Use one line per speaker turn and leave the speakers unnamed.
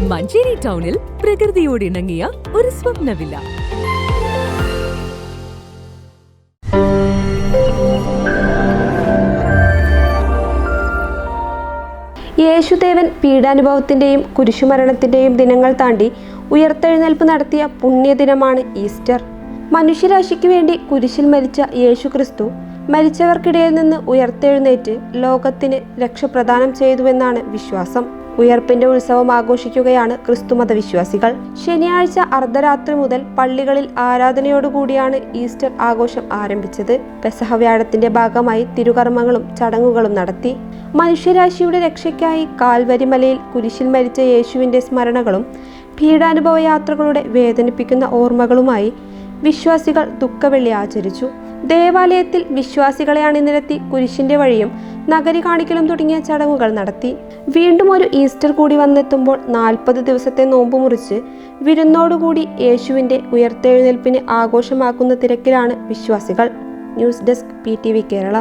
മഞ്ചേരി ടൗണിൽ പ്രകൃതിയോട് ഇണങ്ങിയ ഒരു സ്വപ്ന വില്ല.
യേശുദേവൻ പീഡാനുഭവത്തിൻ്റെയും കുരിശുമരണത്തിൻ്റെയും ദിനങ്ങൾ താണ്ടി ഉയർത്തെഴുന്നേൽപ്പ് നടത്തിയ പുണ്യദിനമാണ് ഈസ്റ്റർ. മനുഷ്യരാശിക്ക് വേണ്ടി കുരിശിൽ മരിച്ച യേശുക്രിസ്തു മരിച്ചവർക്കിടയിൽ നിന്ന് ഉയർത്തെഴുന്നേറ്റ് ലോകത്തിന് രക്ഷ പ്രദാനം ചെയ്തുവെന്നാണ് വിശ്വാസം. ഉയർപ്പിന്റെ ഉത്സവം ആഘോഷിക്കുകയാണ് ക്രിസ്തുമത വിശ്വാസികൾ. ശനിയാഴ്ച അർദ്ധരാത്രി മുതൽ പള്ളികളിൽ ആരാധനയോടുകൂടിയാണ് ഈസ്റ്റർ ആഘോഷം ആരംഭിച്ചത്. പെസഹ വ്യാഴത്തിന്റെ ഭാഗമായി തിരുകർമ്മങ്ങളും ചടങ്ങുകളും നടത്തി. മനുഷ്യരാശിയുടെ രക്ഷയ്ക്കായി കാൽവരിമലയിൽ കുരിശിൽ മരിച്ച യേശുവിന്റെ സ്മരണകളും പീഡാനുഭവ യാത്രകളുടെ വേദനിപ്പിക്കുന്ന ഓർമ്മകളുമായി വിശ്വാസികൾ ദുഃഖവെള്ളി ആചരിച്ചു. ദേവാലയത്തിൽ വിശ്വാസികളെ അണിനിരത്തി കുരിശിന്റെ വഴിയും നഗരി കാണിക്കലും തുടങ്ങിയ ചടങ്ങുകൾ നടത്തി. വീണ്ടും ഒരു ഈസ്റ്റർ കൂടി വന്നെത്തുമ്പോൾ 40 ദിവസത്തെ നോമ്പ് മുറിച്ച് വിരുന്നോടുകൂടി യേശുവിന്റെ ഉയർത്തെഴുന്നേൽപ്പിന് ആഘോഷമാക്കുന്ന തിരക്കിലാണ് വിശ്വാസികൾ. News desk PTV Kerala.